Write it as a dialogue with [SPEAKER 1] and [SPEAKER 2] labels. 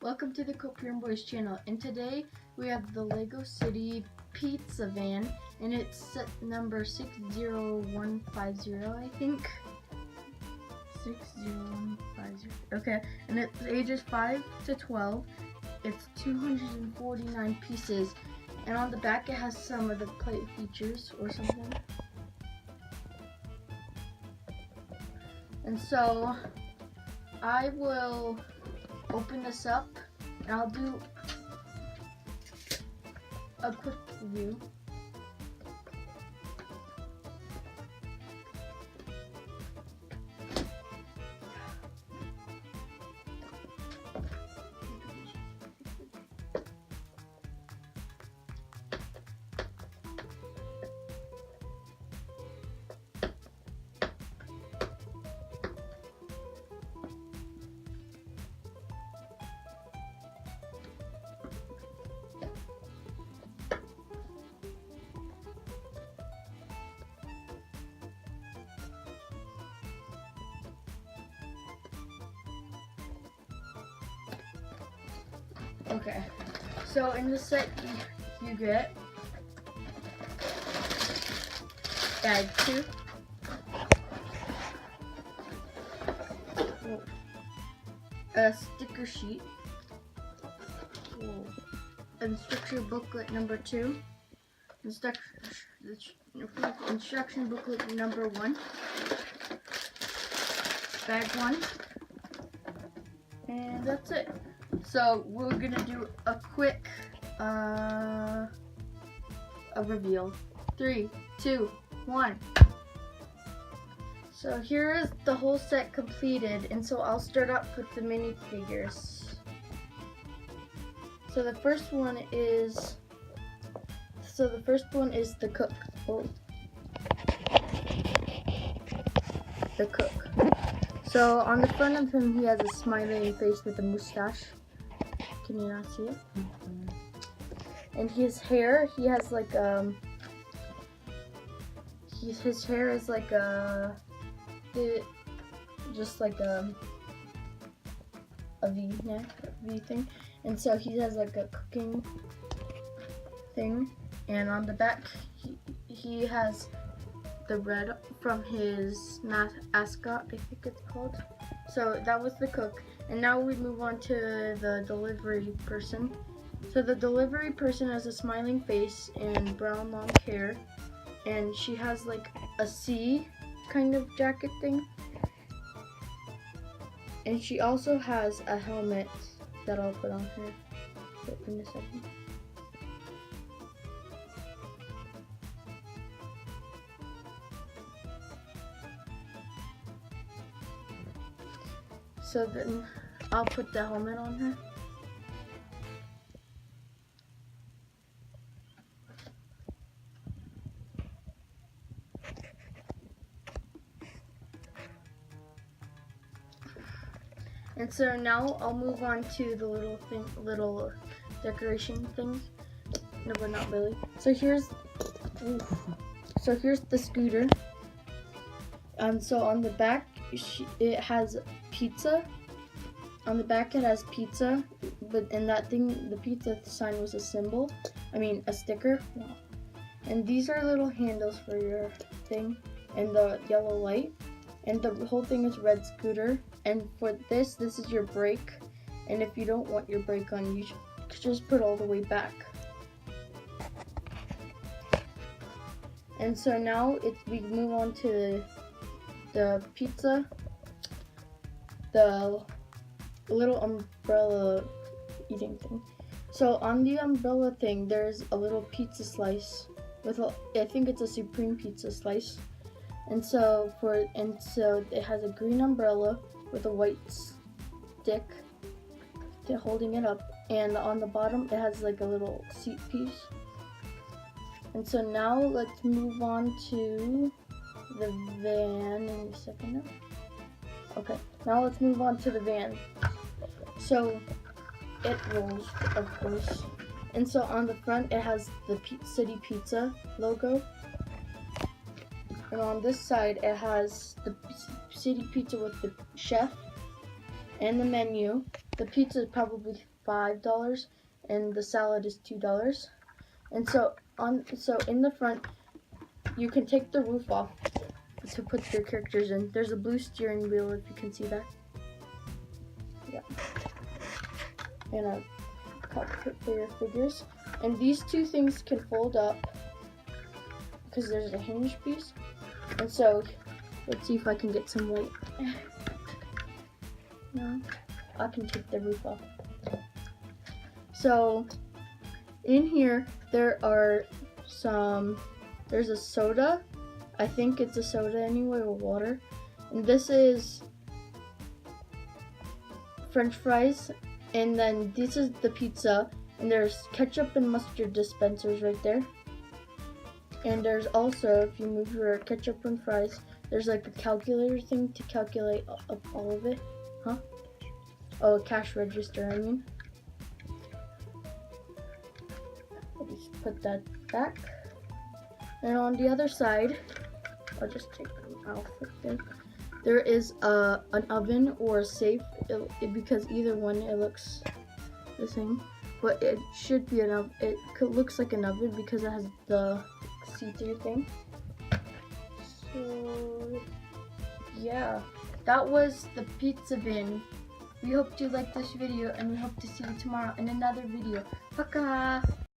[SPEAKER 1] Welcome to the Copium Boys channel, and today we have the Lego City Pizza Van, and it's set number 60150, I think. 60150. Okay, and it's ages 5 to 12. It's 249 pieces, and on the back it has some of the plate features or something. And so I will open this up and I'll do a quick review. Okay, so in the set you get bag 2, a sticker sheet, instruction booklet number 2, instruction booklet number 1, bag 1, and that's it. So we're gonna do a quick a reveal. 3, 2, 1. So here is the whole set completed, and so I'll start off with the minifigures. So the first one is the cook. Oh. The cook. So on the front of him, he has a smiling face with a mustache. Can you not see it? And his hair, he has like his hair is like just like a V thing, and so he has like a cooking thing, and on the back he has the red from his mascot, I think it's called. So that was the cook, and now we move on to the delivery person. So the delivery person has a smiling face and brown long hair, and she has like a C kind of jacket thing, and she also has a helmet that I'll put on her in a second. So then I'll put the helmet on her. And so now I'll move on to the little decoration thing. No, but not really. So here's the scooter. So on the back, it has pizza. On the back it has pizza, but in that thing, the pizza sign was a symbol. I mean, a sticker. And these are little handles for your thing, and the yellow light. And the whole thing is red scooter. And for this is your brake. And if you don't want your brake on, you should just put all the way back. And so now we move on to the pizza, the little umbrella eating thing. So on the umbrella thing, there's a little pizza slice with I think it's a supreme pizza slice. And so it has a green umbrella with a white stick holding it up, and on the bottom it has like a little seat piece. And so now let's move on to the van in a second. Okay, now let's move on to the van. So it rolls, of course. And so on the front it has the City Pizza logo. And on this side it has the City Pizza with the chef. and the menu. The pizza is probably $5 and the salad is $2. And so in the front you can take the roof off to put your characters in. There's a blue steering wheel if you can see that. Yeah. And a cockpit for your figures. And these two things can fold up because there's a hinge piece. And so let's see if I can get some light. No, I can take the roof off. So in here there's a soda. I think it's a soda anyway, or water. And this is French fries. And then this is the pizza. And there's ketchup and mustard dispensers right there. And there's also, if you move your ketchup and fries, there's like a calculator thing to calculate up all of it. Huh? Oh, a cash register, I mean. I'll just put that back. And on the other side, I'll just take them out there. There is an oven or a safe, because either one, it looks the same. But it should be an oven. It looks like an oven because it has the see-through thing. So yeah, that was the pizza bin. We hope you liked this video, and we hope to see you tomorrow in another video. Paka!